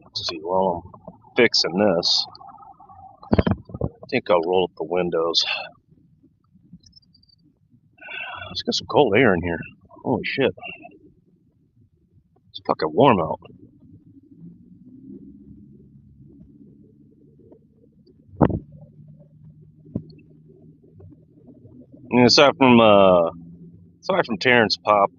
Let's see, while I'm fixing this, I think I'll roll up the windows. Let's get some cold air in here. Holy shit. It's fucking warm out. And aside from Terrence Pop,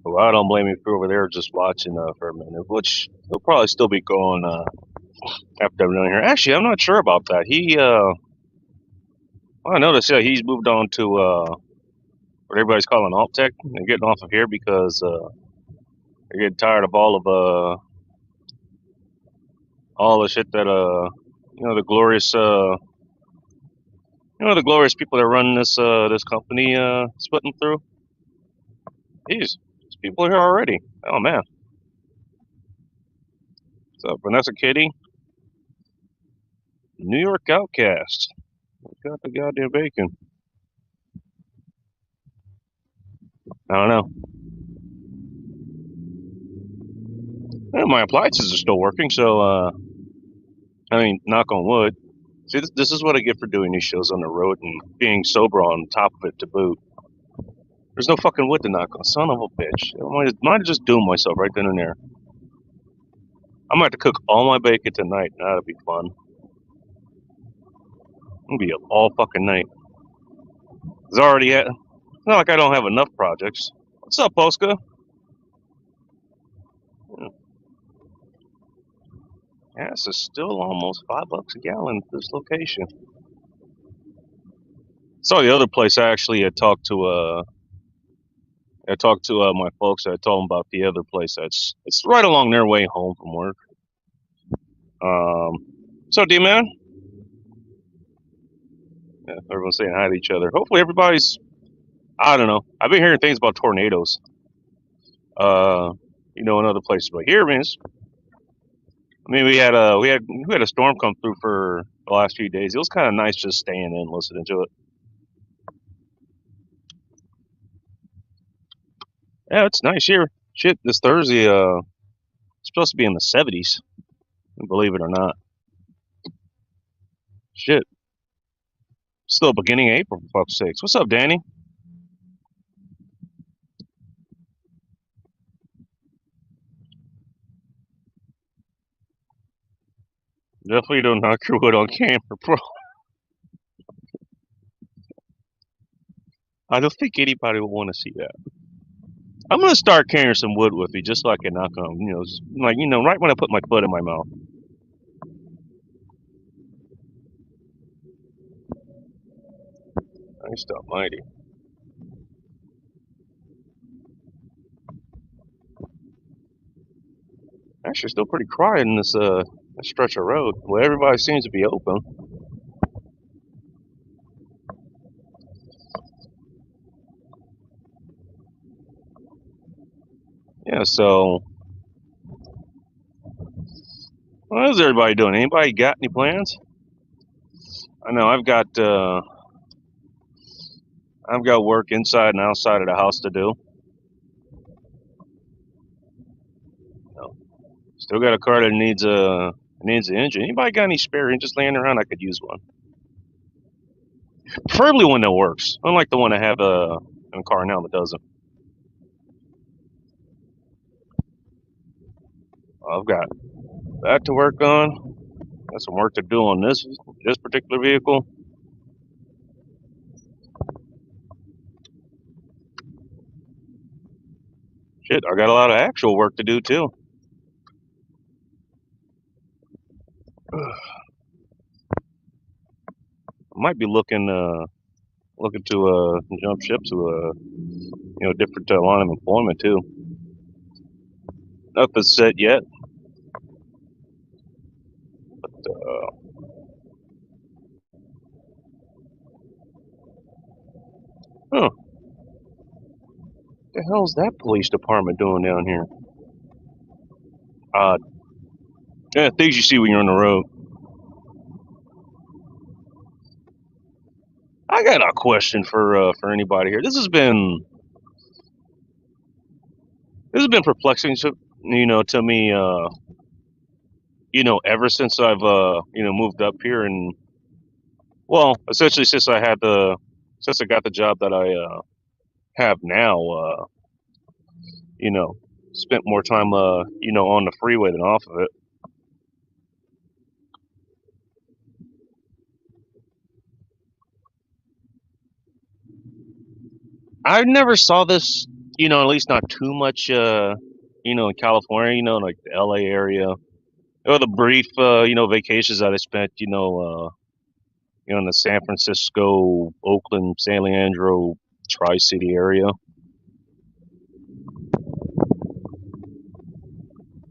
who I don't blame you for over there just watching for a minute, which he'll probably still be going after I'm done here. Actually, I'm not sure about that. I noticed he's moved on to what everybody's calling alt tech and getting off of here because they're getting tired of all the shit that the glorious the glorious people that run this company splitting through. Jeez, there's people here already. Oh man. What's up, Vanessa Kitty? New York Outcast. Got the goddamn bacon. I don't know. My appliances are still working, so I mean, knock on wood. See, this is what I get for doing these shows on the road and being sober on top of it to boot. There's no fucking wood to knock on. Son of a bitch. I might just doom myself right then and there. I'm gonna have to cook all my bacon tonight. That'll be fun. It'll be up all fucking night. It's not like I don't have enough projects. What's up, Polska? Gas is still almost $5 a gallon at this location. Saw the other place I actually had talked to my folks. I told them about the other place. It's right along their way home from work. So D man, yeah, everyone's saying hi to each other. Hopefully everybody's. I don't know. I've been hearing things about tornadoes. In other places, but here, man. I mean, we had a storm come through for the last few days. It was kind of nice just staying in, listening to it. Yeah, it's nice here. Shit, this Thursday, it's supposed to be in the 70s. Believe it or not. Shit, still beginning of April for fuck's sakes. What's up, Danny? Definitely don't knock your wood on camera, bro. I don't think anybody would want to see that. I'm gonna start carrying some wood with me just so I can knock on, right when I put my foot in my mouth. Christ almighty. Actually, still pretty quiet in this stretch of road. Well, everybody seems to be open. Yeah, so what is everybody doing? Anybody got any plans? I know I've got work inside and outside of the house to do. Still got a car that needs an engine. Anybody got any spare engines laying around? I could use one. Preferably one that works. Unlike the one I have in a car now that doesn't. I've got that to work on. Got some work to do on this particular vehicle. Shit, I got a lot of actual work to do too. I might be looking to jump ship to a different line of employment too. Nothing's set yet, but huh? What the hell's that police department doing down here? Yeah, things you see when you're on the road. I got a question for anybody here. This has been perplexing To me, ever since I've moved up here, and well, essentially since I got the job that I have now, you know, spent more time on the freeway than off of it. I never saw this, at least not too much, in California, like the LA area, or the brief, vacations that I spent, in the San Francisco, Oakland, San Leandro, Tri-City area.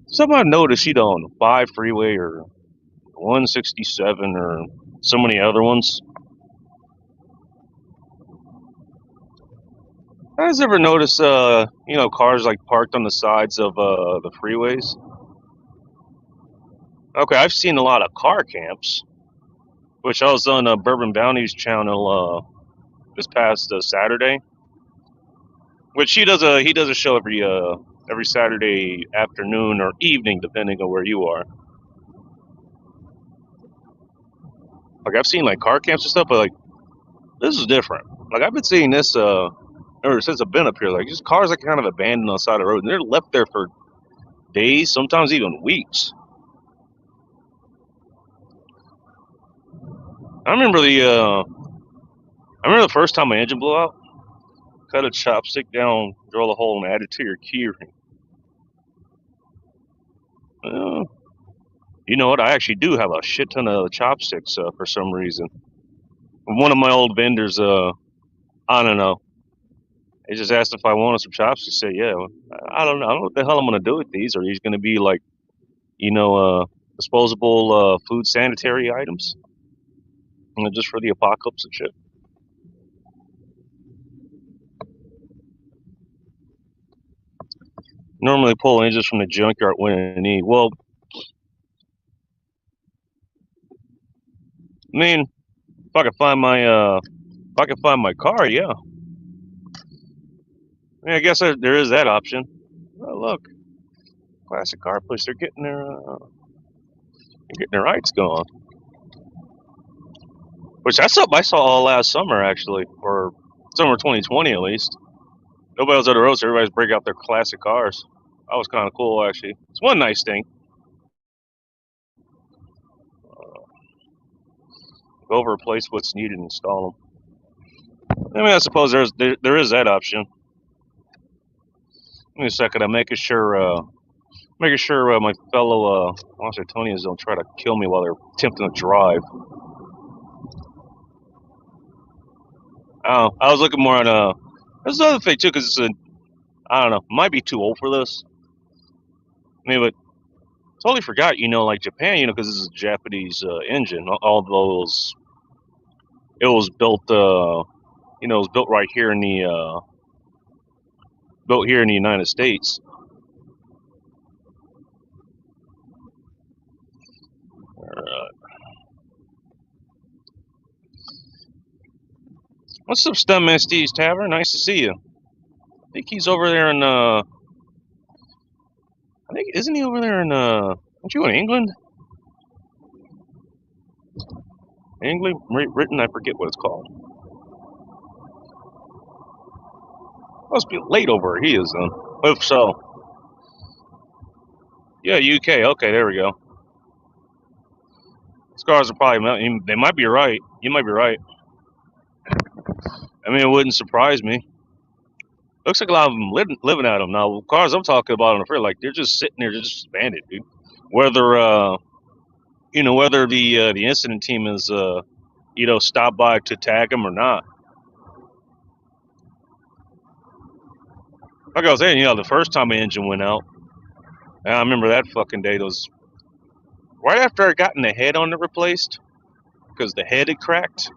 Something I've noticed, on the 5 freeway or 167 or so many other ones. I guys ever notice, cars like parked on the sides of the freeways? Okay, I've seen a lot of car camps, which I was on Bourbon Bounty's channel this past Saturday. Which he does a show every Saturday afternoon or evening, depending on where you are. Like I've seen like car camps and stuff, but like this is different. Like I've been seeing this ever since I've been up here. Like just cars like kind of abandoned on the side of the road, and they're left there for days, sometimes even weeks. I remember the first time my engine blew out. Cut a chopstick down, drill a hole, and add it to your keyring. You know what? I actually do have a shit ton of chopsticks for some reason. One of my old vendors, I don't know. He just asked if I wanted some chopsticks. I said, yeah. I don't know. I don't know what the hell I'm gonna do with these. Are these gonna be like, disposable food sanitary items, just for the apocalypse and shit? Normally pull engines from the junkyard when in need. Well, I mean, if I can find my car, yeah. I mean, I guess there is that option. Oh, look, classic car push. They're getting their rights going. Which that's something I saw all last summer, actually, or summer 2020 at least. Nobody was on the road, so everybody's breaking out their classic cars. That was kind of cool, actually. It's one nice thing. Go over, replace what's needed, and install them. I mean, I suppose there is that option. Give me a second. I'm making sure my fellow Washingtonians don't try to kill me while they're attempting to drive. I was looking more on There's another thing too, because I don't know, might be too old for this. I mean, but totally forgot, like Japan, because this is a Japanese engine. All those, it was built, it was built right here in the United States. What's up, Stuntman Steve's Tavern? Nice to see you. I think he's over there in isn't he over there in aren't you in England? England written, I forget what it's called. Must be late over where he is then. If so. Yeah, UK. Okay, there we go. Scars are probably, they might be right. You might be right. I mean, it wouldn't surprise me. Looks like a lot of them living at them now. Cars I'm talking about on the freeway, like they're just sitting there, just abandoned, dude. Whether whether the incident team is stopped by to tag them or not. Like I was saying, the first time my engine went out, I remember that fucking day. Those right after I gotten the head on it replaced, because the head had cracked.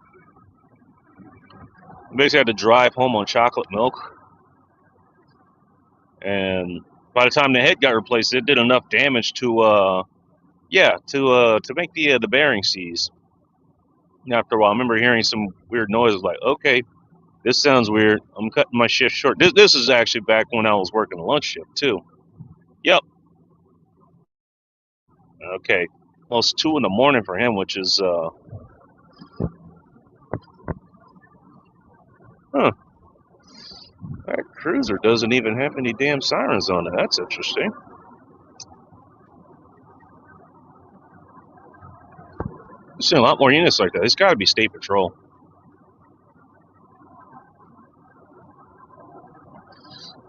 I basically had to drive home on chocolate milk. And by the time the head got replaced, it did enough damage to make the bearing seize. And after a while, I remember hearing some weird noises. Like, okay, this sounds weird. I'm cutting my shift short. This is actually back when I was working the lunch shift too. Yep. Okay. Well, it's 2 in the morning for him, which is, huh. That cruiser doesn't even have any damn sirens on it. That's interesting. I've seen a lot more units like that. It's got to be State Patrol.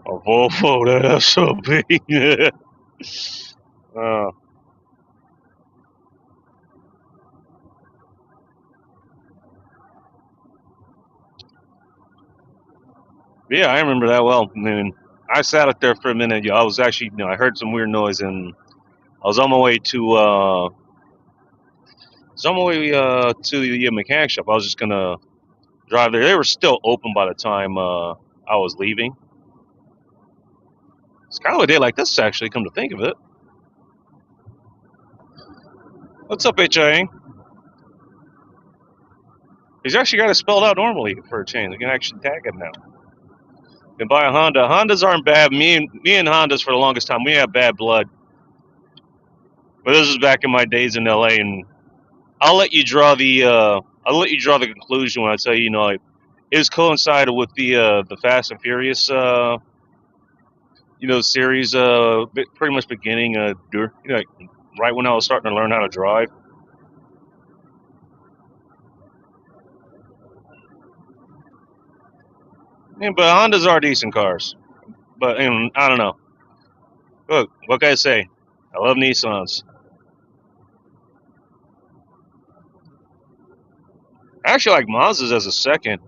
A Volvo, that SOB. uh, yeah, I remember that well. I mean, I sat up there for a minute. I was actually, I heard some weird noise, and I was on my way to the mechanic shop. I was just gonna drive there. They were still open by the time I was leaving. It's kind of a day like this, actually. Come to think of it. What's up, HIA? He's actually got it spelled out normally for a change. You can actually tag him now. You can buy a Honda. Hondas aren't bad. Me and Hondas for the longest time, we have bad blood. But this is back in my days in LA, and I'll let you draw the conclusion when I tell you, it was coincided with the Fast and Furious series pretty much beginning like right when I was starting to learn how to drive. Yeah, but Hondas are decent cars. But I don't know. Look, what can I say? I love Nissans. I actually like Mazdas as a second.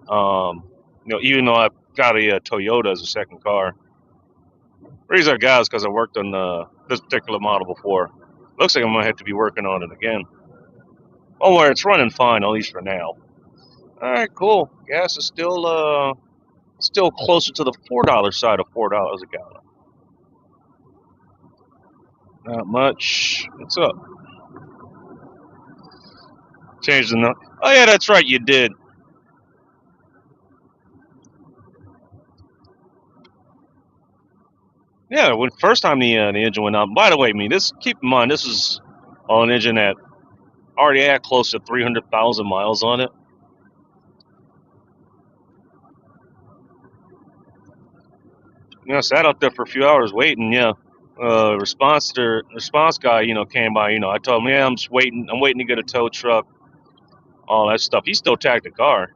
Even though I've got a Toyota as a second car. The reason I got is because I worked on this particular model before. Looks like I'm gonna have to be working on it again. Oh, where it's running fine, at least for now. All right, cool. Gas is still closer to the $4 side of $4 a gallon. Not much. What's up? Changed the note. Oh yeah, that's right. You did. Yeah, when first time the engine went up. By the way, keep in mind this is on an engine that already had close to 300,000 miles on it. Sat out there for a few hours waiting. Yeah, response guy, came by. I told him, yeah, I'm just waiting. I'm waiting to get a tow truck, all that stuff. He still tagged the car.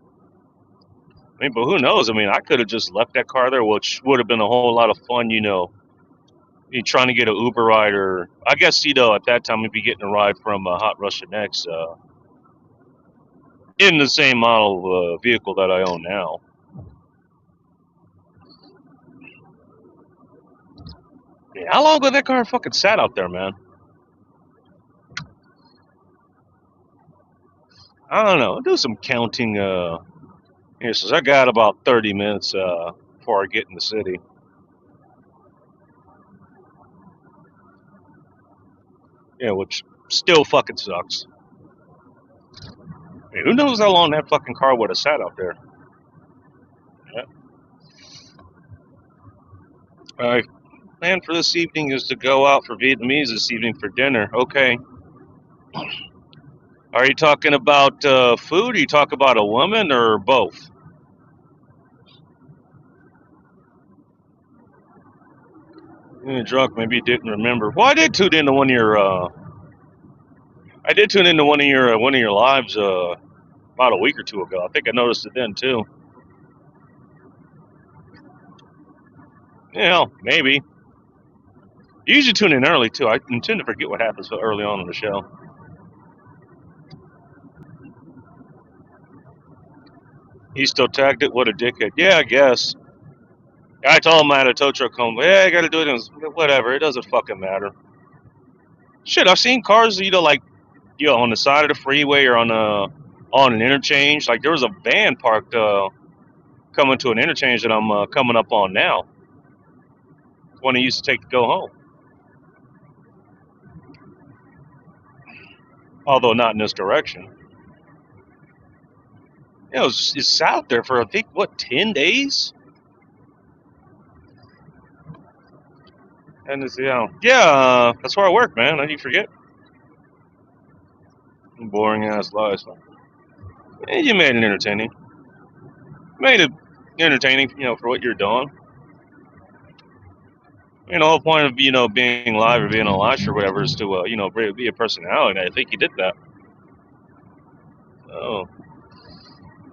But who knows? I could have just left that car there, which would have been a whole lot of fun. You trying to get an Uber ride, or I guess at that time we'd be getting a ride from Hot Russian X in the same model vehicle that I own now. Yeah, how long ago that car fucking sat out there, man? I don't know. I'll do some counting. Here, since I got about 30 minutes before I get in the city. Yeah, which still fucking sucks. Hey, who knows how long that fucking car would have sat out there? Yeah. My plan for this evening is to go out for Vietnamese this evening for dinner. Okay. Are you talking about food? Are you talking about a woman or both? You're drunk, maybe you didn't remember. Well, I did tune into one of your lives about a week or two ago. I think I noticed it then too. Maybe. You usually tune in early too. I tend to forget what happens so early on in the show. He still tagged it. What a dickhead. Yeah, I guess. I told him I had a tow truck home. Yeah, I got to do it. Whatever. It doesn't fucking matter. Shit, I've seen cars, on the side of the freeway or on an interchange. Like there was a van parked coming to an interchange that I'm coming up on now. One I used to take to go home. Although not in this direction. It's out there for I think 10 days. And it's, yeah, that's where I work, man. How do you forget? Boring ass lives. And you made it entertaining. Made it entertaining, for what you're doing. The whole point of being live or being on live or whatever is to be a personality. And I think you did that. Oh,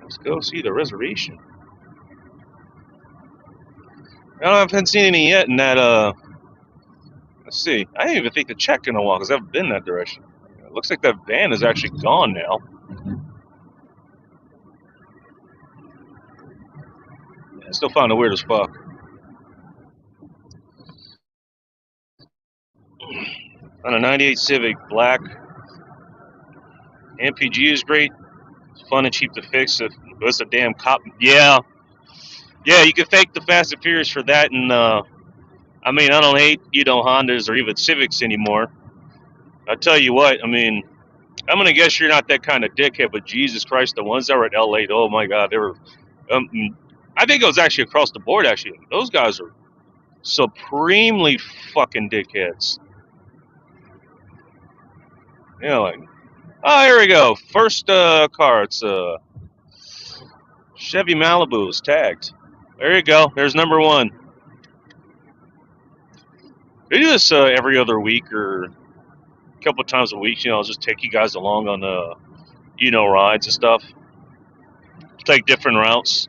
let's go see the reservation. I haven't seen any yet in that. Let's see. I didn't even think to check in a while because I haven't been that direction. It looks like that van is actually gone now. I still found it weird as fuck. On a '98 Civic, black. MPG is great. It's fun and cheap to fix. It's a damn cop. Yeah, you can thank the Fast and Furious for that. And I don't hate Hondas or even Civics anymore. I tell you what, I'm gonna guess you're not that kind of dickhead, but Jesus Christ, the ones that were at LA, oh my God, they were. Um, I think it was actually across the board. Actually, those guys are supremely fucking dickheads. Like, oh, here we go. First car, it's Chevy Malibu is tagged. There you go. There's number one. We do this every other week or a couple of times a week. I'll just take you guys along on rides and stuff. Take different routes.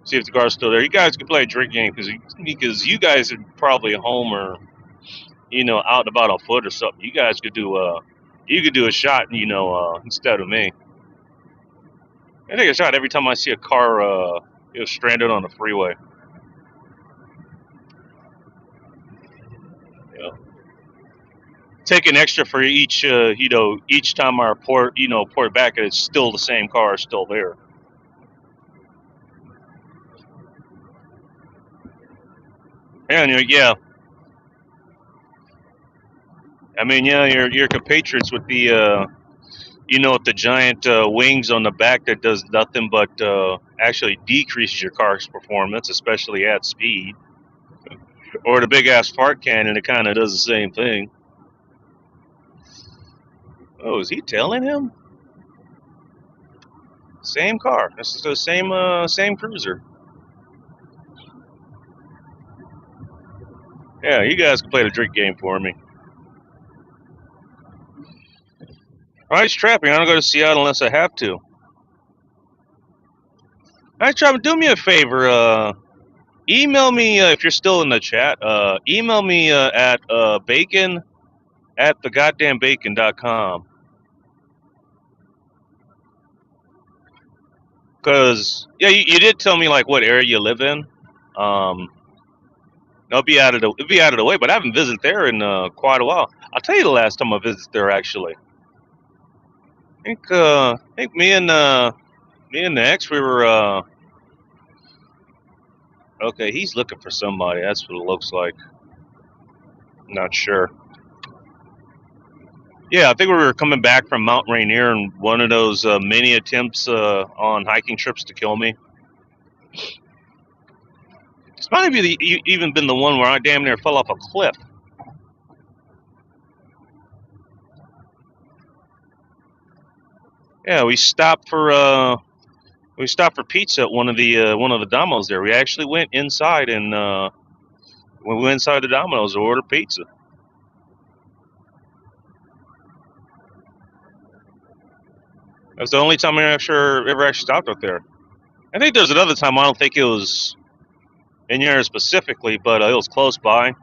See if the car's still there. You guys can play a drink game because you guys are probably home or out and about on foot or something. You guys could do a shot instead of me. I take a shot every time I see a car stranded on the freeway. Take an extra for each each time I report back, and it's still the same car still there. Yeah. Your compatriots with the with the giant wings on the back that does nothing but actually decreases your car's performance, especially at speed. Or the big ass fart cannon, it kind of does the same thing. Oh, is he tailing him? Same car. This is the same cruiser. Yeah, you guys can play the drink game for me. Alright, Strapping, I don't go to Seattle unless I have to. Alright, Strapping, do me a favor. Email me if you're still in the chat. Email me at bacon at thegoddamnbacon.com. Because, yeah, you did tell me, like, what area you live in. It'll be out of the way, but I haven't visited there in quite a while. I'll tell you the last time I visited there, actually. I think me and the ex, we were, okay, he's looking for somebody. That's what it looks like. Not sure. Yeah, I think we were coming back from Mount Rainier and one of those mini attempts on hiking trips to kill me. It's might have even been the one where I damn near fell off a cliff. Yeah, we stopped for pizza at one of the Domino's there. We actually went inside and we went inside the Domino's to order pizza. That's the only time I ever actually stopped up there. I think there's another time. I don't think it was in here specifically, but it was close by.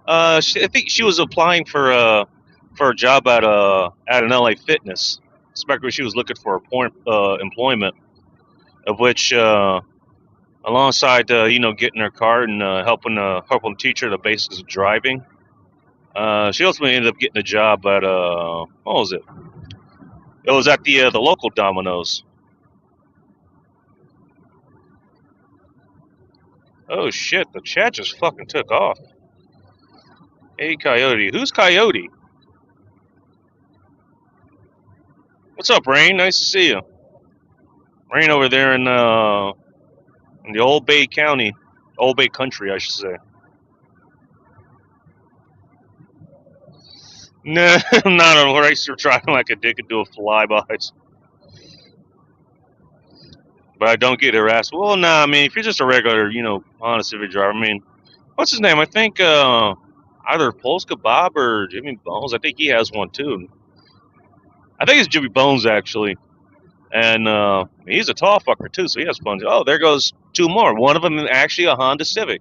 I think she was applying for a job at an LA Fitness. Especially she was looking for employment, of which alongside getting her car and helping teach her the basics of driving, she ultimately ended up getting a job at what was it? It was at the local Domino's. Oh shit! The chat just fucking took off. Hey Coyote, who's Coyote? What's up, Rain? Nice to see you. Rain over there in the Old Bay County, Old Bay Country, I should say. Nah, I'm not on a racer driving like a dick and doing flybys. But I don't get harassed. Well, nah, I mean, if you're just a regular, Honda Civic driver, I mean, what's his name? I think either Polska Bob or Jimmy Bones. I think he has one too. I think it's Jimmy Bones actually, and he's a tall fucker too, so he has fun. Oh, there goes two more. One of them is actually a Honda Civic.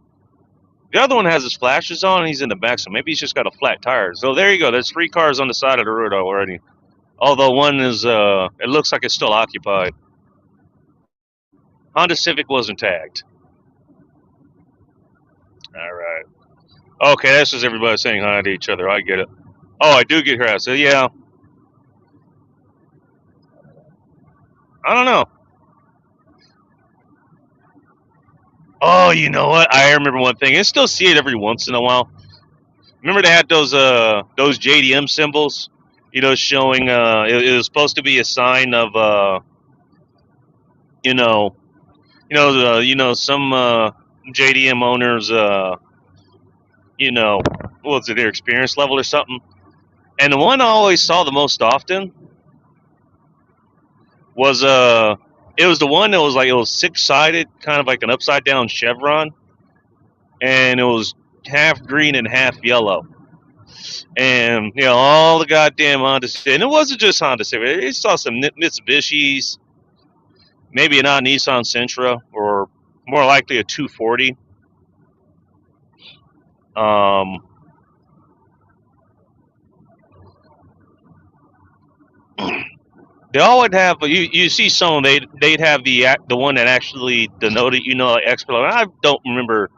The other one has his flashes on, and he's in the back, so maybe he's just got a flat tire. So there you go. There's 3 cars on the side of the road already. Although one is, it looks like it's still occupied. Honda Civic wasn't tagged. All right. Okay, that's just everybody saying hi to each other. I get it. Oh, I do get harassed. So, yeah. I don't know. Oh, you know what? I remember one thing. I still see it every once in a while. Remember they had those JDM symbols, showing it was supposed to be a sign of you know, some JDM owners what's it, their experience level or something. And the one I always saw the most often was it was the one that was like, it was 6-sided, kind of like an upside down chevron, and it was half green and half yellow. And all the goddamn Honda Civic, and it wasn't just Honda Civic. I saw some Mitsubishis, maybe a Nissan Sentra, or more likely a 240. They all would have. You see some, they'd have the one that actually denoted, like expert. I don't remember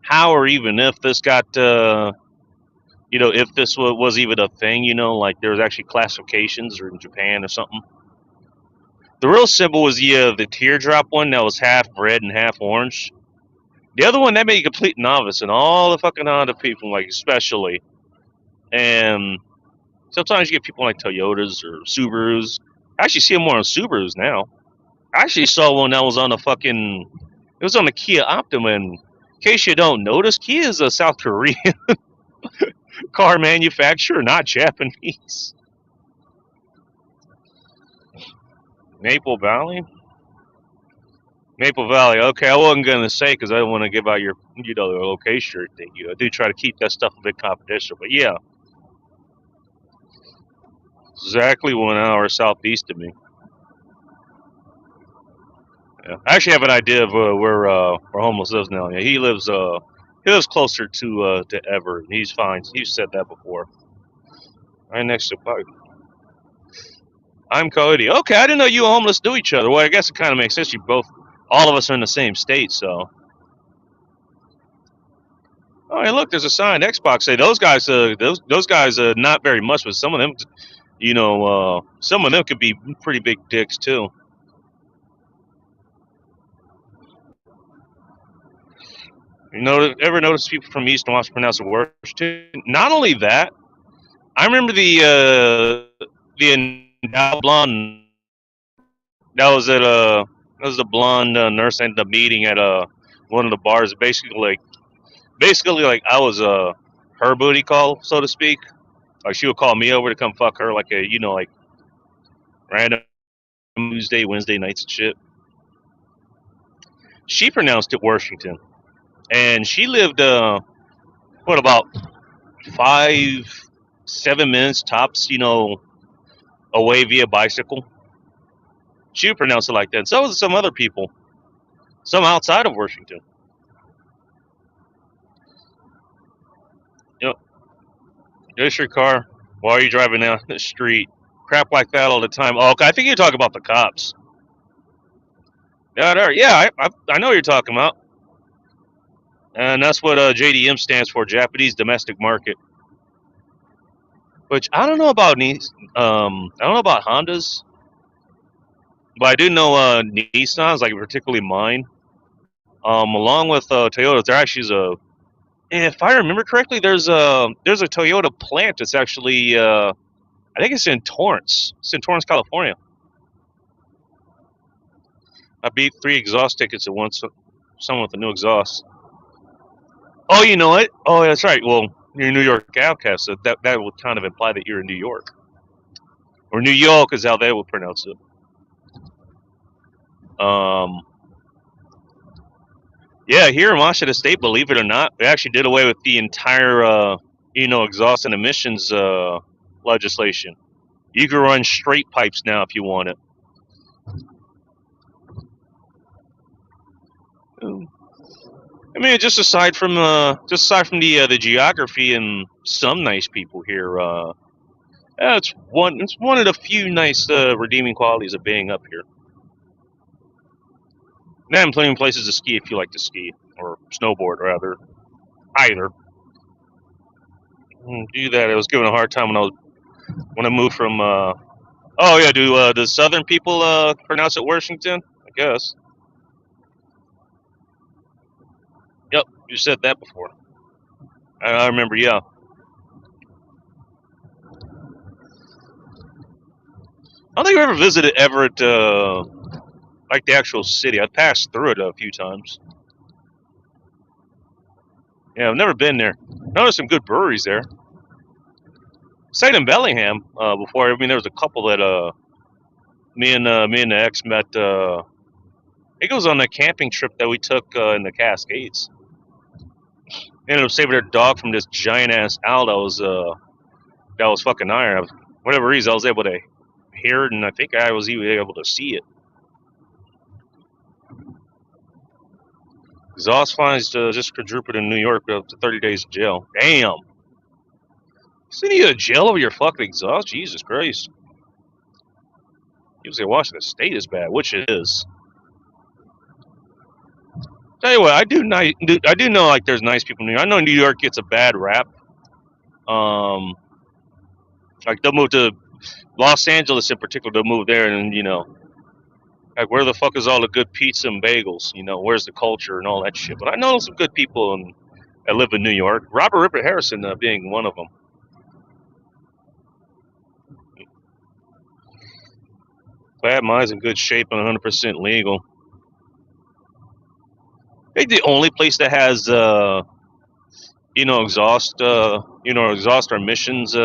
how or even if this got if this was even a thing. Like there was actually classifications or in Japan or something. The real symbol was the teardrop one that was half red and half orange. The other one that made a complete novice, and all the fucking Honda people, like especially, and sometimes you get people like Toyotas or Subarus. I actually see them more on Subarus now. I actually saw one that was on it was on the Kia Optima. And in case you don't notice, Kia is a South Korean car manufacturer, not Japanese. Maple Valley? Maple Valley. Okay, I wasn't going to say because I don't want to give out your, the location or thing. I do try to keep that stuff a bit confidential. But yeah, exactly 1 hour southeast of me. Yeah. I actually have an idea of where Homeless lives now. Yeah, he lives closer to Everett. He's fine. He's said that before. Right next to Pike. I'm Cody. Okay, I didn't know you and Homeless knew each other. Well, I guess it kind of makes sense. All of us are in the same state, so. Oh, hey, look, there's a sign. Xbox. Say those guys. Those guys. Not very much, but some of them. Some of them could be pretty big dicks too. Ever notice people from East want to pronounce the words too? Not only that, I remember the endowed blonde that was at that was the blonde nurse ended up meeting at one of the bars. Basically like I was her booty call, so to speak. Like she would call me over to come fuck her, like like random Tuesday, Wednesday nights and shit. She pronounced it Washington, and she lived about 5-7 minutes tops, away via bicycle. She would pronounce it like that. And so was some other people, some outside of Washington. There's your car. Why are you driving down the street? Crap like that all the time. Oh, okay, I think you're talking about the cops. Yeah, I know what you're talking about. And that's what JDM stands for, Japanese Domestic Market. Which I don't know about I don't know about Hondas, but I do know Nissans, like particularly mine. Along with Toyotas, there actually if I remember correctly, there's a Toyota plant that's actually I think it's in Torrance. It's in Torrance, California. I beat 3 exhaust tickets at once. Someone with a new exhaust. Oh, you know what? Oh, that's right. Well, you're a New York outcast. So that would kind of imply that you're in New York. Or New York is how they would pronounce it. Yeah, here in Washington State, believe it or not, they actually did away with the entire, exhaust and emissions legislation. You can run straight pipes now if you want it. I mean, just aside from the geography and some nice people here, it's one of the few nice redeeming qualities of being up here. Now, I'm plenty of places to ski if you like to ski or snowboard rather. Either. Do that. I was given a hard time when I moved from. Oh yeah, do the Southern people pronounce it Washington? I guess. Yep, you said that before. I remember. Yeah. I don't think I've ever visited Everett, like the actual city. I've passed through it a few times. Yeah, I've never been there. Noticed some good breweries there. Stayed in Bellingham before. I mean, there was a couple that me and the ex met. I think it was on a camping trip that we took in the Cascades. Ended up saving their dog from this giant ass owl that was fucking iron. Whatever reason, I was able to hear it, and I think I was even able to see it. Exhaust fines just quadrupled in New York, up to 30 days in jail. Damn. Sending you to jail over your fucking exhaust? Jesus Christ. You say Washington State is bad, which it is. Tell you what, I do know like there's nice people in New York. I know New York gets a bad rap. Like they'll move to Los Angeles in particular. They'll move there, and like where the fuck is all the good pizza and bagels? Where's the culture and all that shit? But I know some good people that live in New York. Robert Ripper Harrison being one of them. Glad mine's in good shape and 100% legal. I think the only place that has exhaust or emissions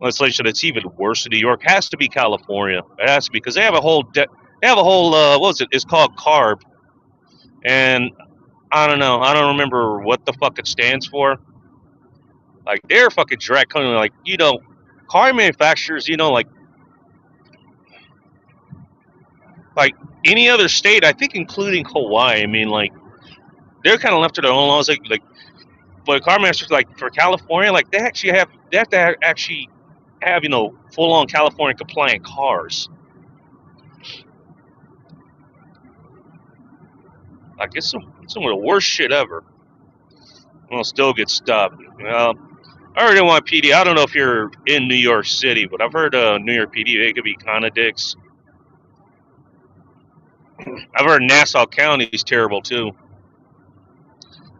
legislation that's even worse in New York has to be California. It has to be because they have a whole what was it? It's called CARB, and I don't know. I don't remember what the fuck it stands for. Like they're fucking draconian. Like car manufacturers. Like any other state, I think, including Hawaii. I mean, like they're kind of left to their own laws. Like, but car manufacturers, like for California, like they have to actually have full on California compliant cars. Like it's some of the worst shit ever. Well, still get stopped. Well, I already want PD. I don't know if you're in New York City, but I've heard New York PD, they could be kind of dicks. I've heard Nassau County is terrible too.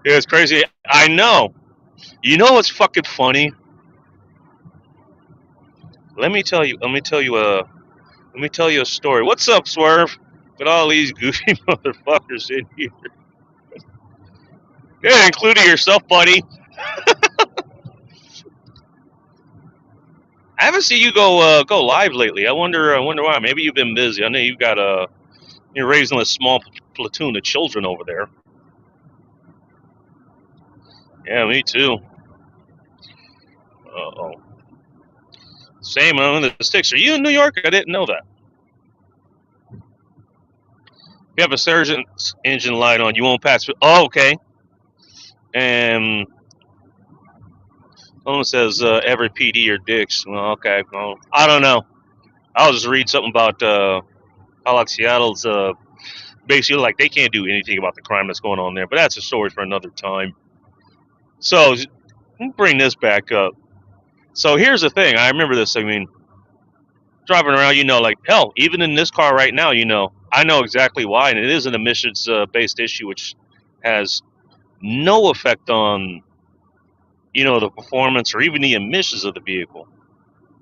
Yeah, it's crazy. I know. You know what's fucking funny? Let me tell you a story. What's up, Swerve? With all these goofy motherfuckers in here. Yeah, including yourself, buddy. I haven't seen you go live lately. I wonder why. Maybe you've been busy. I know you're raising a small platoon of children over there. Yeah, me too. Uh-oh. Same on the sticks. Are you in New York? I didn't know that. You have a sergeant's engine light on. You won't pass. Oh, okay. And someone says every PD are dicks. Well, okay. Well, I don't know. I'll just read something about how like Seattle's basically like they can't do anything about the crime that's going on there. But that's a story for another time. So bring this back up. So here's the thing. I remember this. I mean, driving around, like hell, even in this car right now, I know exactly why, and it is an emissions-based issue, which has no effect on, the performance or even the emissions of the vehicle.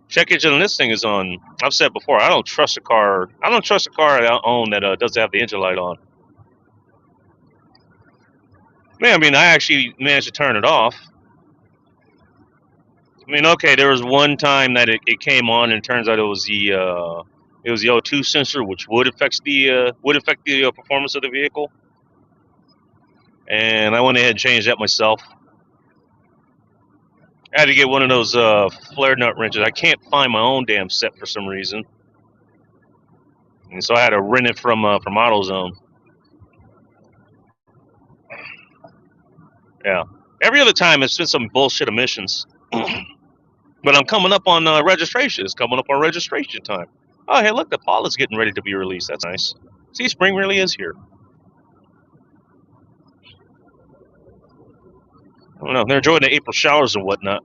Check engine on this thing is on. I've said before, I don't trust a car. I don't trust a car I own that doesn't have the engine light on. Man, I mean, I actually managed to turn it off. I mean, okay, there was one time that it came on, and it turns out it was the O2 sensor, which would affect the performance of the vehicle. And I went ahead and changed that myself. I had to get one of those flare nut wrenches. I can't find my own damn set for some reason, and so I had to rent it from AutoZone. Yeah. Every other time it's been some bullshit emissions. But I'm coming up on registration. It's coming up on registration time. Oh, hey, look, the Paula's getting ready to be released. That's nice. See, spring really is here. I don't know. They're enjoying the April showers and whatnot.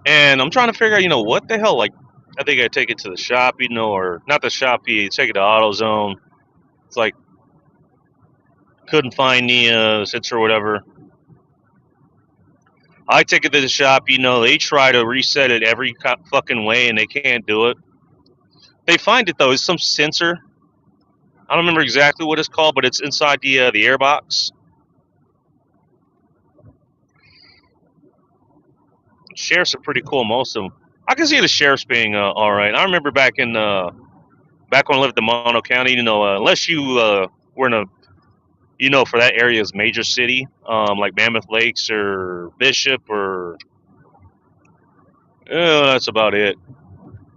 And I'm trying to figure out, what the hell? Like, I think I take it to the shop, or not the shop, you take it to AutoZone. It's like, couldn't find the sensor or whatever. I take it to the shop, they try to reset it every fucking way and they can't do it. They find it though, it's some sensor. I don't remember exactly what it's called, but it's inside the airbox. Sheriffs are pretty cool, most of them. I can see the sheriffs being all right. I remember back when I lived in Mono County, unless you were in a, for that area's major city, like Mammoth Lakes or Bishop or, that's about it.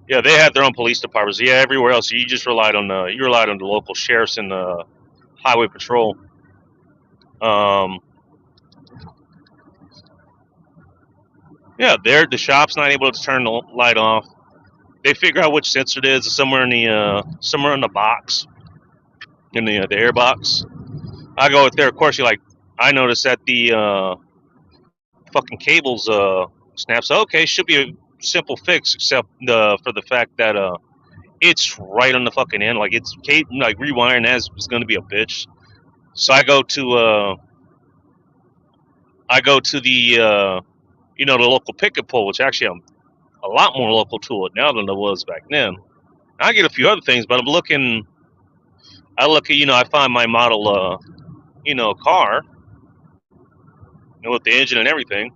Yeah, they had their own police departments. Yeah, everywhere else you just relied on the local sheriffs and the highway patrol. Yeah, the shop's not able to turn the light off. They figure out which sensor it is somewhere in the box, in the air box. I go with there. Of course, I noticed that the fucking cables snaps. Okay, should be a simple fix, except for the fact that it's right on the fucking end. Like it's like rewiring as is going to be a bitch. So I go to the the local picket pole, which actually I'm a lot more local to it now than I was back then. I get a few other things, but I'm looking. I look at I find my model car with the engine and everything.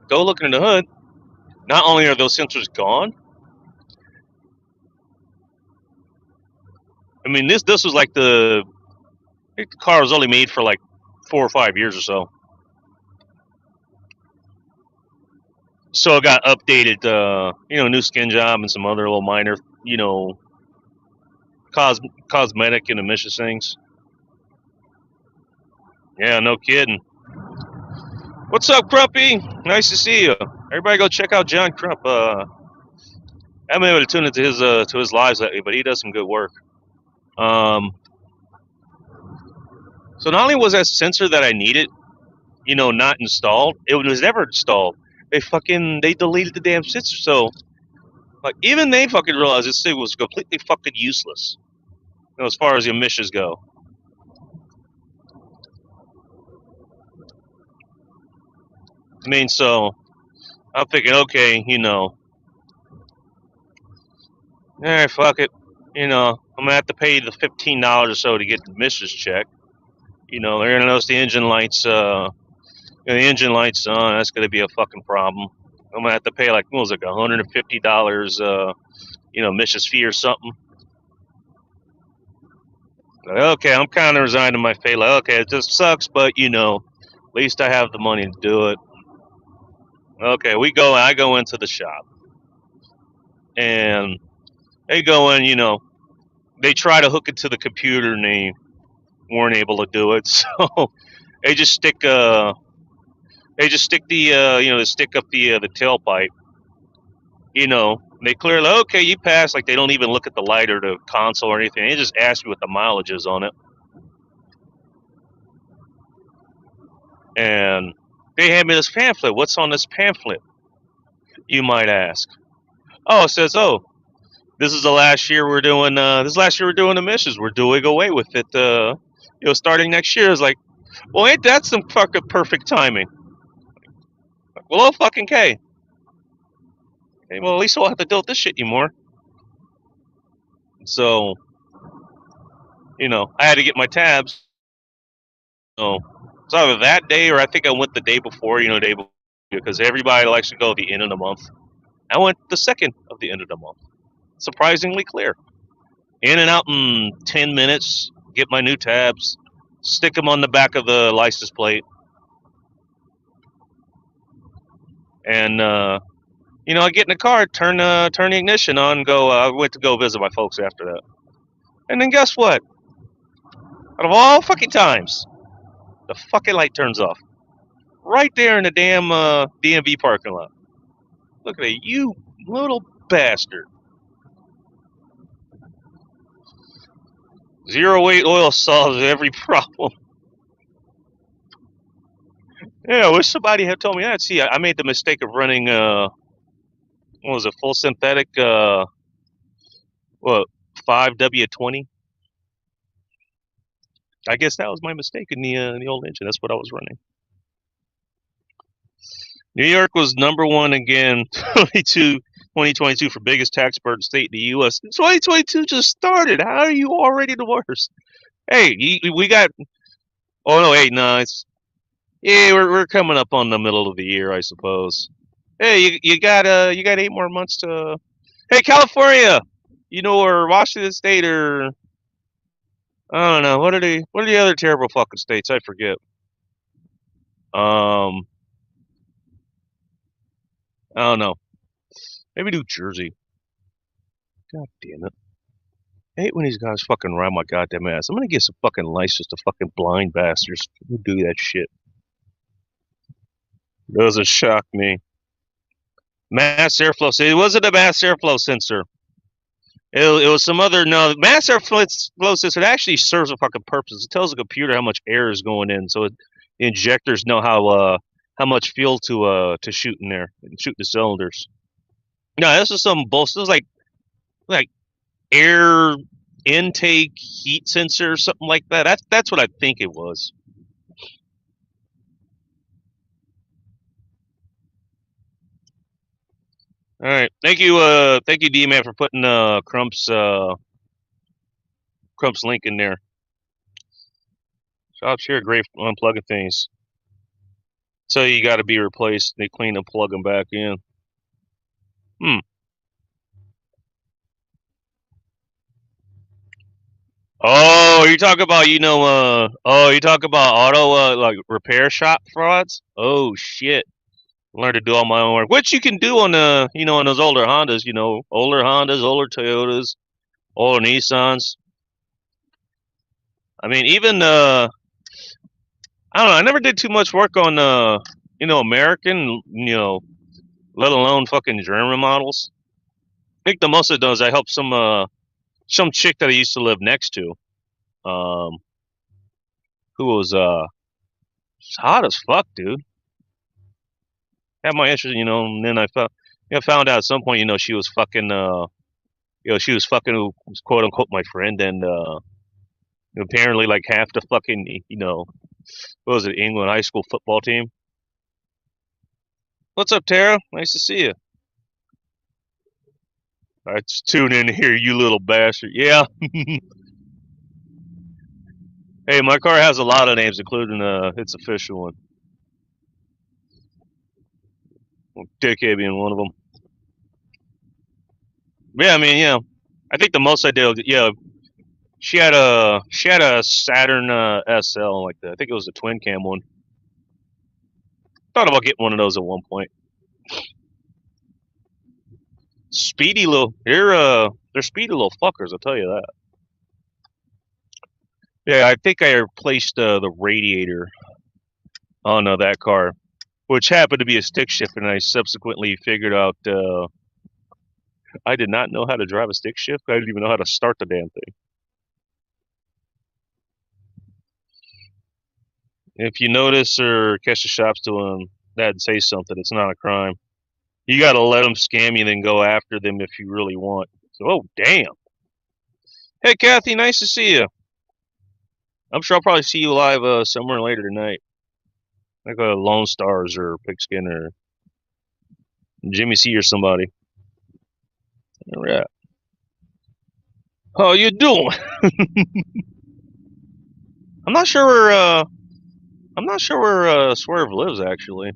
Go looking in the hood. Not only are those sensors gone. I mean this was like I think the car was only made for like 4 or 5 years or so. So it got updated, new skin job and some other little minor, cosmetic and emission things. Yeah, no kidding. What's up, Crumpy? Nice to see you. Everybody go check out John Crump. I haven't been able to tune into his lives lately, but he does some good work. So not only was that sensor that I needed, not installed, it was never installed. They deleted the damn sensor. So, like, even they fucking realized this thing was completely fucking useless, as far as the emissions go. I mean, so I'm thinking, okay, all right, fuck it. I'm gonna have to pay the $15 or so to get the emissions checked. They're gonna notice the engine lights. The engine lights on. That's gonna be a fucking problem. I'm gonna have to pay like $150, emissions fee or something. Like, okay, I'm kind of resigned to my fate. Like, okay, it just sucks, but at least I have the money to do it. Okay, I go into the shop, and they go in. They try to hook it to the computer, and they weren't able to do it. So they just stick the they stick up the tailpipe. They clearly, okay, you passed. Like, they don't even look at the light or the console or anything. They just ask you what the mileage is on it. And they hand me this pamphlet. What's on this pamphlet, you might ask? Oh, it says, this is the last year we're doing, emissions. We're doing away with it, starting next year. It's like, well, ain't that some fucking perfect timing? Well, oh, fucking K. Okay, well, at least I won't have to deal with this shit anymore. So, I had to get my tabs. So, It's either that day or I think I went the day before, day before, because everybody likes to go at the end of the month. I went the second of the end of the month. Surprisingly clear. In and out in 10 minutes, get my new tabs, stick them on the back of the license plate, and, I get in the car, turn the ignition on, go, I went to go visit my folks after that. And then guess what? Out of all fucking times, the fucking light turns off. Right there in the damn DMV parking lot. Look at it, you little bastard. 0-weight oil solves every problem. Yeah, I wish somebody had told me that. See, I made the mistake of running, what was it, full synthetic, 5W20? I guess that was my mistake in the old engine. That's what I was running. New York was #1 again, 2022 for biggest tax burden state in the U.S. 2022 just started. How are you already the worst? Hey, we got. Oh no, wait, no, yeah, we're coming up on the middle of the year, I suppose. Hey, you got 8 more months to. Hey, California, or Washington State, or I don't know. What are the other terrible fucking states? I forget. I don't know. Maybe New Jersey. God damn it. I hate when these guys fucking ride my goddamn ass. I'm gonna get some fucking license to fucking blind bastards who do that shit. Doesn't shock me. Mass airflow. It wasn't a mass airflow sensor. It was some other, no, mass airflow sensor. It actually serves a fucking purpose. It tells the computer how much air is going in, so the injectors know how much fuel to shoot in there and shoot the cylinders. No, this is some bullshit. This is like air intake heat sensor or something like that. That's what I think it was. All right, thank you, D-Man, for putting Crump's link in there. Shops here, great for unplugging things. So you got to be replaced. They clean and plug them back in. Oh, you talk about you talk about auto like repair shop frauds. Oh shit! Learn to do all my own work, which you can do on on those older Hondas. Older Hondas, older Toyotas, older Nissans. I mean, even I don't know. I never did too much work on American, let alone fucking German models. I think the most of those I helped some chick that I used to live next to, who was hot as fuck, dude. Had my interest, and then I found out at some point, she was fucking, she was fucking, quote unquote, my friend, and apparently like half the fucking, what was it, England high school football team. What's up, Tara? Nice to see you. All right, just tune in here, you little bastard. Yeah. Hey, my car has a lot of names, including its official one. Dickhead being one of them. Yeah, I mean, I think the most I did, she had a Saturn SL like that. I think it was a twin cam one. Thought about getting one of those at one point. Speedy little, they're speedy little fuckers. I'll tell you that. Yeah, I think I replaced the radiator on that car, which happened to be a stick shift, and I subsequently figured out I did not know how to drive a stick shift. I didn't even know how to start the damn thing. If you notice or catch the shops doing that and say something, it's not a crime. You got to let them scam you, then go after them if you really want. So, oh, damn. Hey, Kathy, nice to see you. I'm sure I'll probably see you live somewhere later tonight. Like Lone Stars or Pigskin or Jimmy C or somebody. All right. How you doing? I'm not sure I'm not sure where Swerve lives, actually.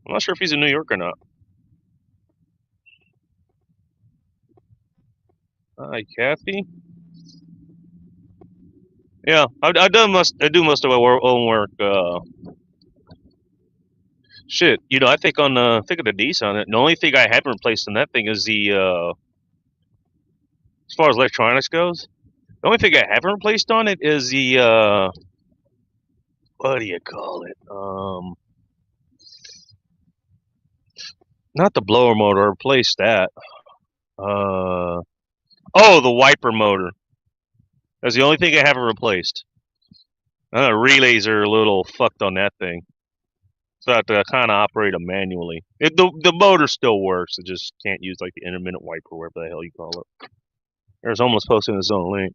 I'm not sure if he's in New York or not. Hi, Kathy. Yeah, I do most of my own work. Shit, I think think of the D's on it. The only thing I haven't replaced on that thing is the as far as electronics goes. The only thing I haven't replaced on it is the what do you call it? Not the blower motor. I replaced that. Oh, the wiper motor. That's the only thing I haven't replaced. Relays are a little fucked on that thing, so I have to kind of operate them manually. The motor still works. It just can't use like the intermittent wiper, whatever the hell you call it. There's almost posting its own link.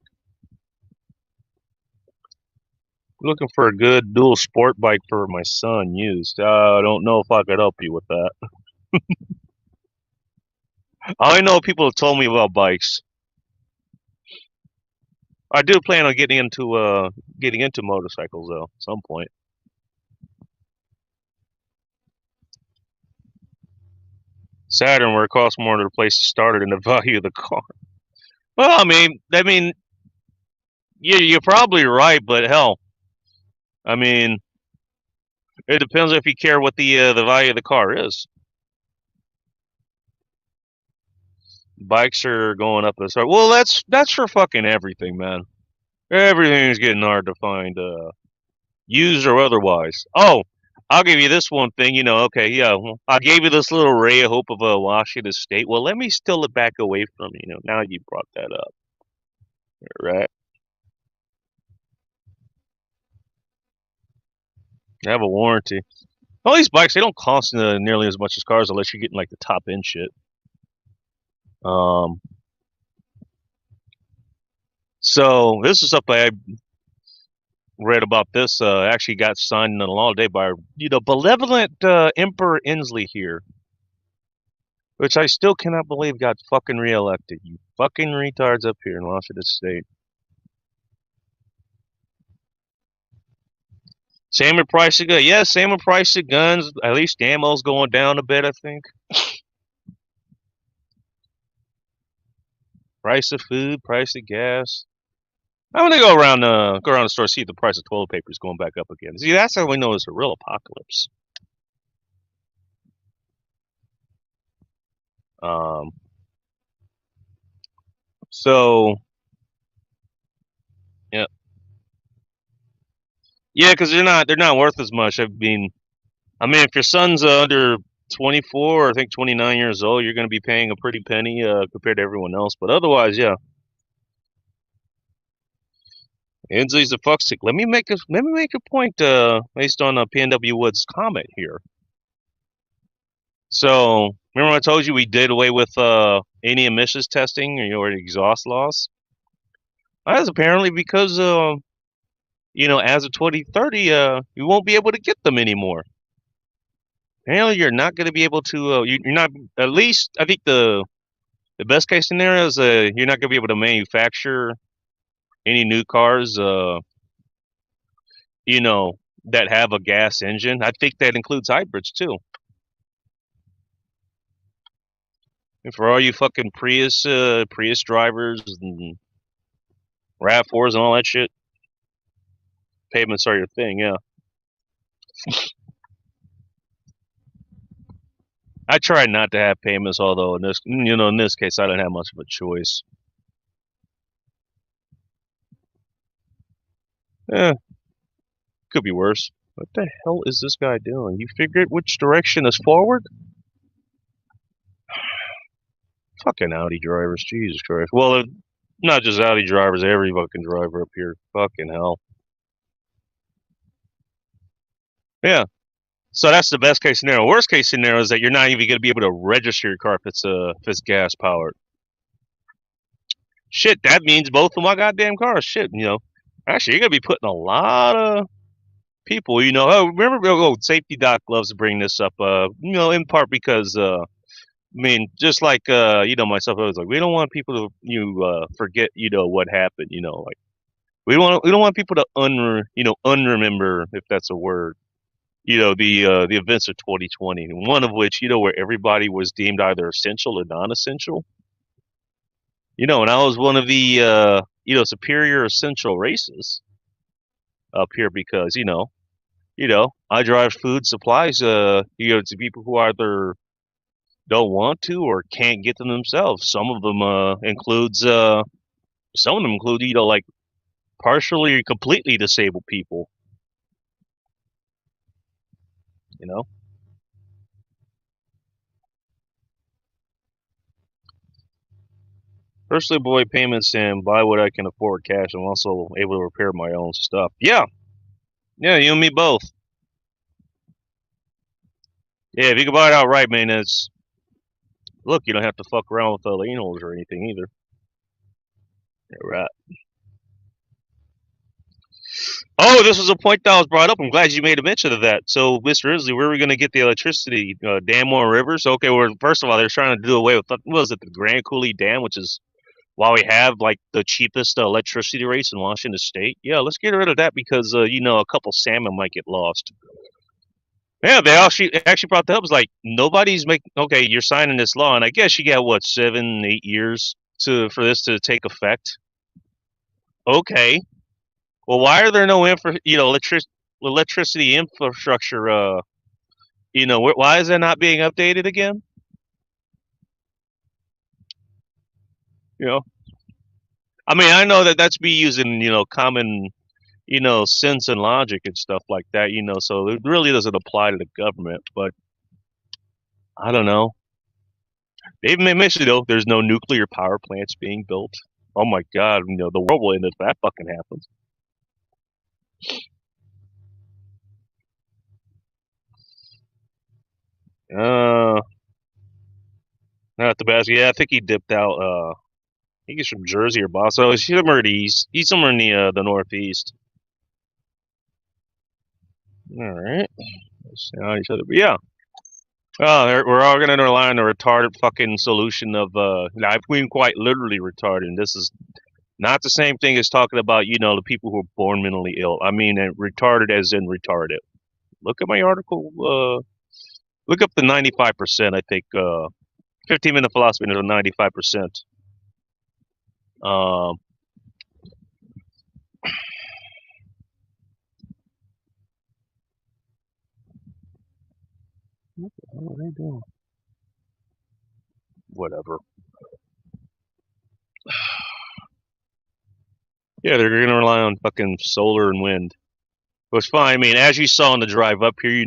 Looking for a good dual sport bike for my son used. I don't know if I could help you with that. I know people have told me about bikes. I do plan on getting into motorcycles though, at some point. Saturn, where it costs more to replace the starter than the value of the car. Well, I mean, you're probably right, but hell, I mean, it depends if you care what the value of the car is. Bikes are going up as hard. Well, that's for fucking everything, man. Everything's getting hard to find, used or otherwise. Oh, I'll give you this one thing. Okay, yeah, well, I gave you this little ray of hope of a Washington State. Well, let me steal it back away from you. Now you brought that up, right? I have a warranty. All these bikes, they don't cost nearly as much as cars unless you're getting like the top end shit. Um, so this is something I read about. This actually got signed into law today by benevolent Emperor Inslee here, which I still cannot believe got fucking reelected. You fucking retards up here in Washington State. Same with price of guns. Yeah, same with price of guns. At least ammo's going down a bit, I think. Price of food, price of gas. I'm gonna go around the store, see if the price of toilet paper is going back up again. See, that's how we know it's a real apocalypse. Um, so yeah, yeah, because they're not worth as much. I mean, if your son's under 24 or I think 29 years old, you're gonna be paying a pretty penny compared to everyone else. But otherwise, yeah, Inslee's a fuckstick. Let me make a point based on PNW Wood's comment here. So remember I told you we did away with any emissions testing or exhaust laws? That's apparently because as of 2030, you won't be able to get them anymore. Apparently, you're not going to be able to. You're not. At least I think the best case scenario is you're not going to be able to manufacture any new cars. That have a gas engine. I think that includes hybrids too. And for all you fucking Prius drivers and RAV4s and all that shit, pavements are your thing. Yeah. I try not to have payments, although in this case, I don't have much of a choice. Eh, could be worse. What the hell is this guy doing? You figured which direction is forward? Fucking Audi drivers, Jesus Christ. Well, not just Audi drivers, every fucking driver up here. Fucking hell. Yeah. So that's the best case scenario. Worst case scenario is that you're not even going to be able to register your car if it's gas powered. Shit, that means both of my goddamn cars. Shit, actually, you're gonna be putting a lot of people. Oh, remember, Safety Doc loves to bring this up. In part because just like myself, I was like, we don't want people to forget what happened. Like We don't want people to unremember, if that's a word. The events of 2020. One of which, where everybody was deemed either essential or non-essential. And I was one of the superior essential races up here because I drive food supplies to people who either don't want to or can't get them themselves. Some of them include like partially or completely disabled people. You know, personally avoid payments and buy what I can afford cash. I'm also able to repair my own stuff. Yeah, yeah, you and me both. Yeah, if you can buy it outright, man, it's look. You don't have to fuck around with the leanos or anything either. Yeah, right. Oh, this was a point that was brought up. I'm glad you made a mention of that. So, Mr. Risley, where are we going to get the electricity? Dam or rivers? Okay, first of all, they're trying to do away with, what was it, the Grand Coulee Dam, which is why we have like the cheapest electricity rates in Washington State. Yeah, let's get rid of that because, a couple salmon might get lost. Yeah, they actually brought that up. It's like nobody's making. Okay, you're signing this law, and I guess you got what 7, 8 years for this to take effect. Okay, well, why are there no electricity infrastructure? Why is that not being updated again? You know, I mean, I know that that's me using common sense and logic and stuff like that. So it really doesn't apply to the government. But I don't know. They've mentioned though there's no nuclear power plants being built. Oh my God, the world will end if that fucking happens. Uh, Not the best. Yeah, I think he dipped out. I think he's from Jersey or Boston. Oh, he's somewhere in the east. He's somewhere in the northeast. All right. Let's see how each other. But yeah. Oh, we're all gonna rely on the retarded fucking solution of I mean quite literally retarded. And this is not the same thing as talking about the people who are born mentally ill. I mean retarded as in retarded. Look at my article. Look up the 95%. I think 15-minute philosophy into the 95%. Um, what are they doing? Whatever. Yeah, they're gonna rely on fucking solar and wind. It was fine. I mean, as you saw on the drive up here,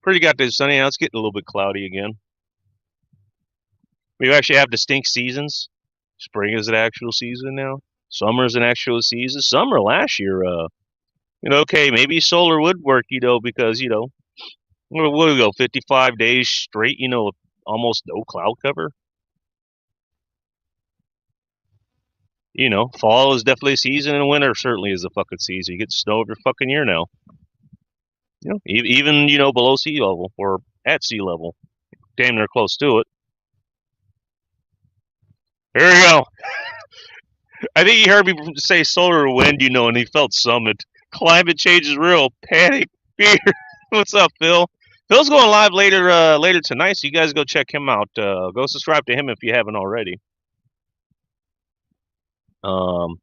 pretty goddamn sunny. Now it's getting a little bit cloudy again. We actually have distinct seasons. Spring is an actual season now. Summer is an actual season. Summer last year, okay, maybe solar would work, because what do we go 55 days straight, with almost no cloud cover. Fall is definitely a season, and winter certainly is a fucking season. You get snow every fucking year now. Even below sea level or at sea level, damn near close to it. There you go. I think he heard me say solar or wind, and he felt something. Climate change is real. Panic, fear. What's up, Phil? Phil's going live later tonight, so you guys go check him out. Go subscribe to him if you haven't already. Um,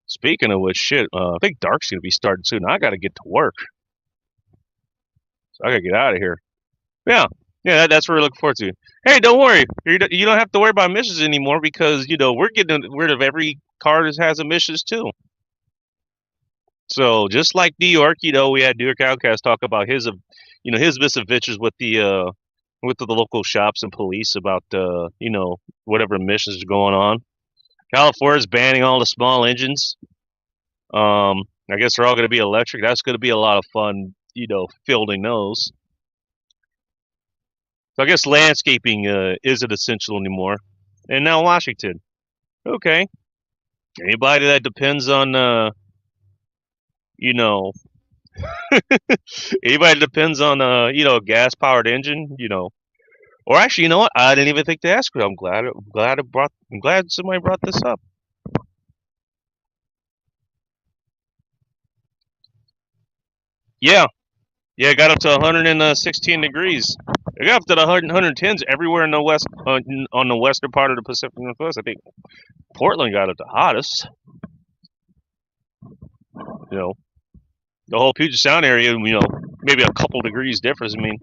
Speaking of which, shit, I think Dark's gonna be starting soon. I gotta get to work, so I gotta get out of here. Yeah, yeah, that's what we're looking forward to. Hey, don't worry, you don't have to worry about missions anymore because we're getting rid of every car that has emissions too. So just like New York, we had New York Outcast talk about his misadventures with the local shops and police about whatever missions are going on. California's banning all the small engines. I guess they're all going to be electric. That's going to be a lot of fun, fielding those. So I guess landscaping isn't essential anymore. And now Washington. Okay. Anybody that depends on you know, anybody that depends on a gas powered engine, or actually, you know what? I didn't even think to ask her. I'm glad somebody brought this up. Yeah, yeah, it got up to 116 degrees. It got up to the 110s everywhere in the west, on the western part of the Pacific Northwest. I think Portland got it the hottest. You know, the whole Puget Sound area. Maybe a couple degrees difference. I mean,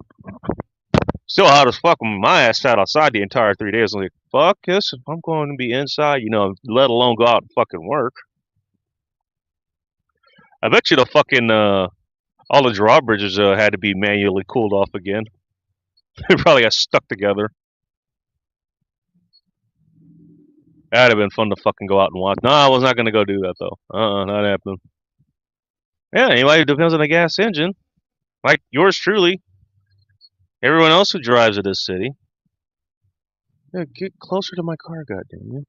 still hot as fuck. When my ass sat outside the entire 3 days. I'm like, fuck this. If I'm going to be inside, let alone go out and fucking work. I bet you the fucking all the drawbridges had to be manually cooled off again. They probably got stuck together. That'd have been fun to fucking go out and watch. No, I was not gonna go do that though. Not happening. Yeah, anyway, it depends on the gas engine. Like yours truly. Everyone else who drives in this city. Yeah, get closer to my car, goddamn you.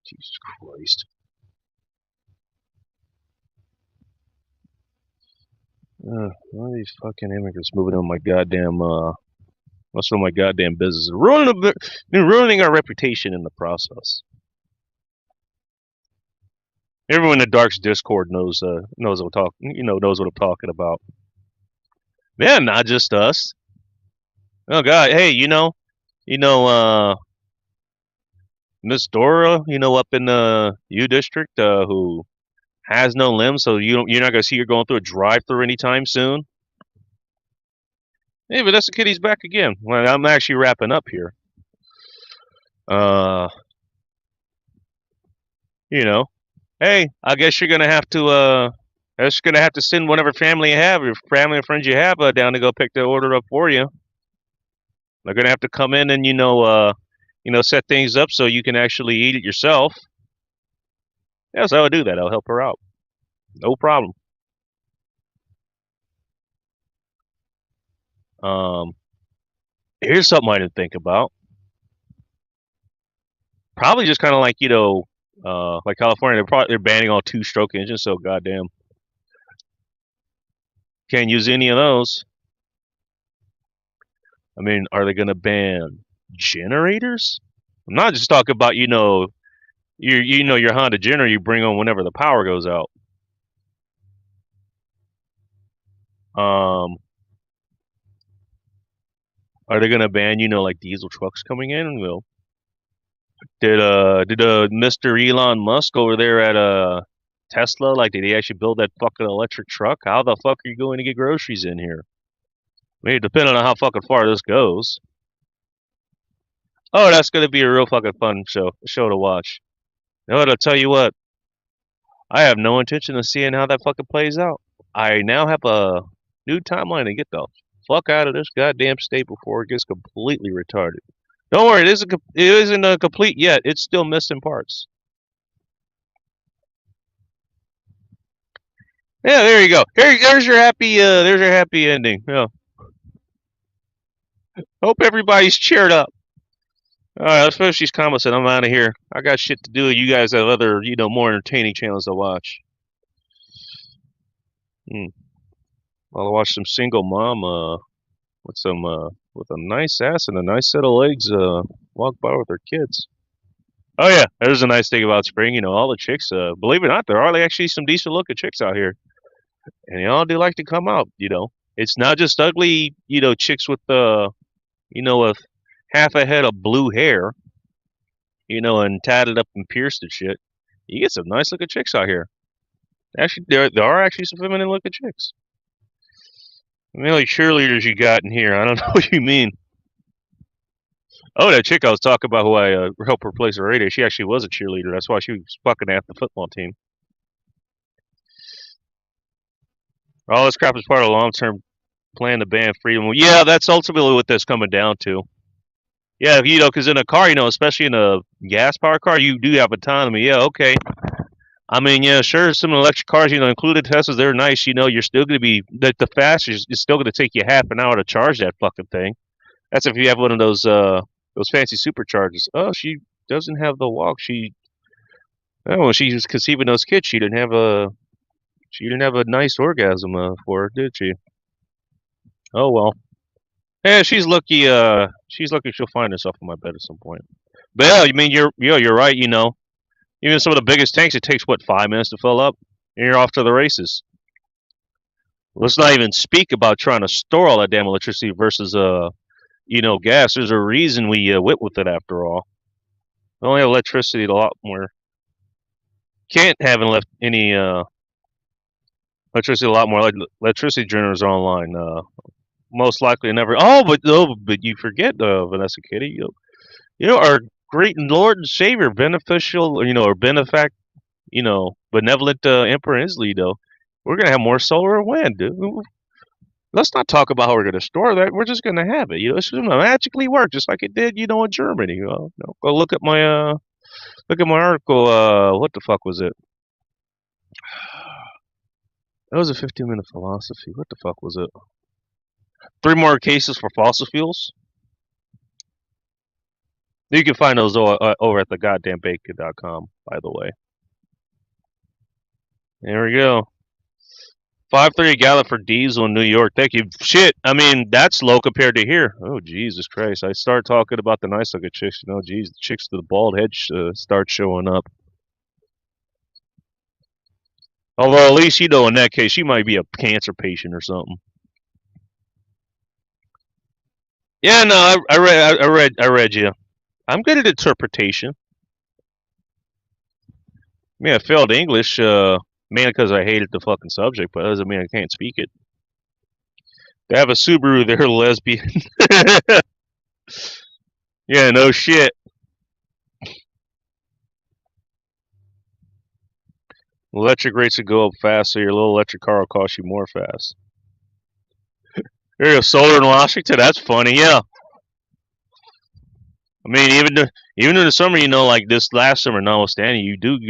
Jesus Christ. Why are these fucking immigrants moving on my goddamn what's on my goddamn business? Ruining our reputation in the process. Everyone in the Dark's Discord knows what knows what I'm talking about. Yeah, not just us. Oh God, hey, you know, Miss Dora, up in the U district, who has no limbs, so you're not gonna see her going through a drive-through anytime soon. Hey, but that's the kitty's back again. Well, I'm actually wrapping up here. Uh, you know, hey, I guess you're gonna have to send whatever family you have, your family and friends you have, down to go pick the order up for you. They're gonna have to come in and set things up so you can actually eat it yourself. Yes, I would do that. I'll help her out. No problem. Um, Here's something I didn't think about. Probably just kind of like like California, they're banning all two-stroke engines. So goddamn, can't use any of those. I mean, are they gonna ban generators? I'm not just talking about your Honda generator you bring on whenever the power goes out. Um, are they gonna ban like diesel trucks coming in? Well, did Mr. Elon Musk over there at Tesla, like, did he actually build that fucking electric truck? How the fuck are you going to get groceries in here? I mean, depending on how fucking far this goes. Oh, that's gonna be a real fucking fun show to watch. You know what? I'll tell you what. I have no intention of seeing how that fucking plays out. I now have a new timeline to get the fuck out of this goddamn state before it gets completely retarded. Don't worry, it isn't complete yet. It's still missing parts. Yeah, there you go. There's your happy ending. Yeah. Hope everybody's cheered up. All right, let's finish these comments and I'm out of here. I got shit to do. You guys have other, more entertaining channels to watch. I'll watch some single mom, with a nice ass and a nice set of legs, walk by with her kids. Oh yeah, there's a nice thing about spring. All the chicks, believe it or not, there are actually some decent looking chicks out here, and they all do like to come out. It's not just ugly, chicks with with half a head of blue hair, and tatted up and pierced and shit. You get some nice looking chicks out here. Actually, there are actually some feminine looking chicks. I mean, like cheerleaders you got in here. I don't know what you mean. Oh, that chick I was talking about who I helped replace her radio, she actually was a cheerleader. That's why she was fucking at the football team. All this crap is part of a long-term plan to ban freedom. Well, yeah, that's ultimately what that's coming down to. Yeah, because in a car, especially in a gas-powered car, you do have autonomy. Yeah, okay. I mean, yeah, sure, some electric cars, included Teslas, they're nice. You're still going to be, the fastest is still going to take you half an hour to charge that fucking thing. That's if you have one of those fancy superchargers. Oh, she doesn't have the walk. When she was conceiving those kids, she didn't have a nice orgasm for her, did she? Oh well. Yeah, she's lucky. She's lucky she'll find herself in my bed at some point. But yeah, I mean, you're right. Even some of the biggest tanks, it takes what 5 minutes to fill up, and you're off to the races. Let's not even speak about trying to store all that damn electricity versus gas. There's a reason we went with it after all. We only have electricity a lot more. Can't have any electricity a lot more. Like electricity generators are online. Most likely never. But you forget, Vanessa Kitty. Our great Lord and Savior, beneficial, or benevolent Emperor Inslee, though. We're gonna have more solar and wind, dude. Let's not talk about how we're gonna store that. We're just gonna have it. It's gonna magically work, just like it did, in Germany. Go look at my article. What the fuck was it? That was a 15-minute philosophy. What the fuck was it? 3 more cases for fossil fuels. You can find those over at the goddamnbacon.com, by the way. There we go. 5.30 a gallon for diesel in New York. Thank you. Shit, I mean, that's low compared to here. Oh, Jesus Christ. I start talking about the nice looking chicks. Geez, the chicks with the bald head start showing up. Although, at least, in that case, she might be a cancer patient or something. Yeah, no, I read you. I'm good at interpretation. I mean, I failed English, mainly because I hated the fucking subject, but that doesn't mean I can't speak it. They have a Subaru, they're lesbian. Yeah, no shit. Electric rates would go up fast, so your little electric car will cost you more fast. There you go, solar in Washington. That's funny, yeah. I mean, even in the summer, like this last summer, notwithstanding, you do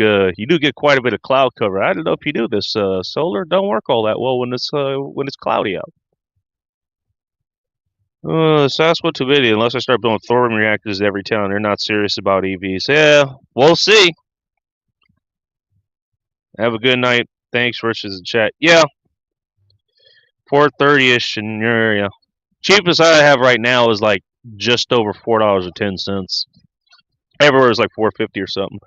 get quite a bit of cloud cover. I don't know if you do this. Solar don't work all that well when it's cloudy out. Sasquatch to video. Unless I start building thorium reactors in every town, they're not serious about EVs. Yeah, we'll see. Have a good night. Thanks, Richards in chat. Yeah, 4:30ish in your area. Cheapest I have right now is like just over $4.10. Everywhere is like $4.50 or something.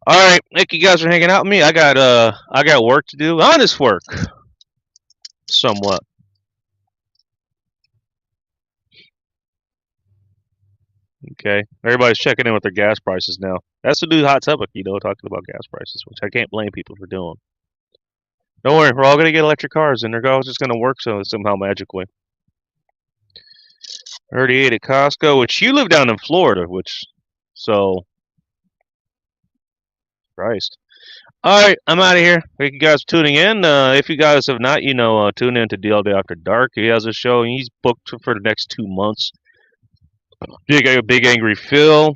All right, thank you guys for hanging out with me. I got work to do. Honest work, somewhat. Okay, everybody's checking in with their gas prices now. That's the new hot topic, talking about gas prices, which I can't blame people for doing. Don't worry, we're all gonna get electric cars, and they're all just gonna work somehow magically. 38 at Costco, which you live down in Florida, Christ. All right, I'm out of here. Thank you guys for tuning in. If you guys have not, tune in to DLD After Dark. He has a show, and he's booked for the next 2 months. Big Angry Phil.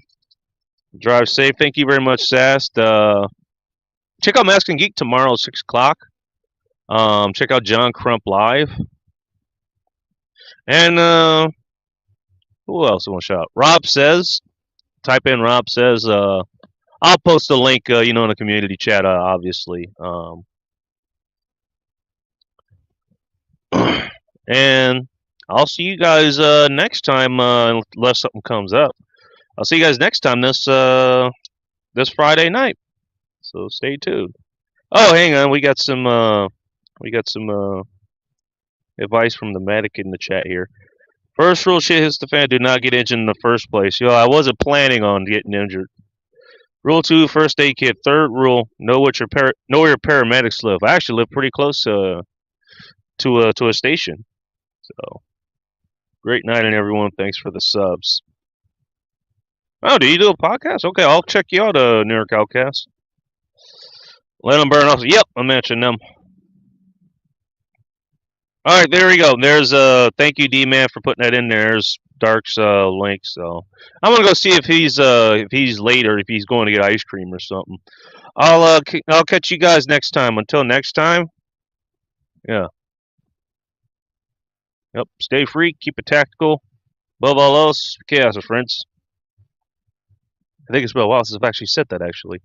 Drive safe. Thank you very much, Sast. Check out Mask and Geek tomorrow at 6 o'clock. Check out John Crump Live. And who else I want to shout out? Rob Says. Type in Rob Says. I'll post a link, in the community chat, obviously. And I'll see you guys next time, unless something comes up. I'll see you guys next time this Friday night. So stay tuned. Oh, hang on, we got some advice from the medic in the chat here. First rule: shit hits the fan. Do not get injured in the first place. I wasn't planning on getting injured. Rule 2: first aid kit. Third rule: know where your paramedics live. I actually live pretty close to a station. So, great night, and everyone. Thanks for the subs. Oh, do you do a podcast? Okay, I'll check you out, New York Outcast. Let them burn off. Yep, I mentioned them. All right, there we go. There's thank you, D-Man, for putting that in there. There's Dark's link. So I'm gonna go see if he's late or if he's going to get ice cream or something. I'll catch you guys next time. Until next time, yeah. Yep. Stay free. Keep it tactical. Above all else, chaos, friends. I think it's been a while since I've actually said that, actually.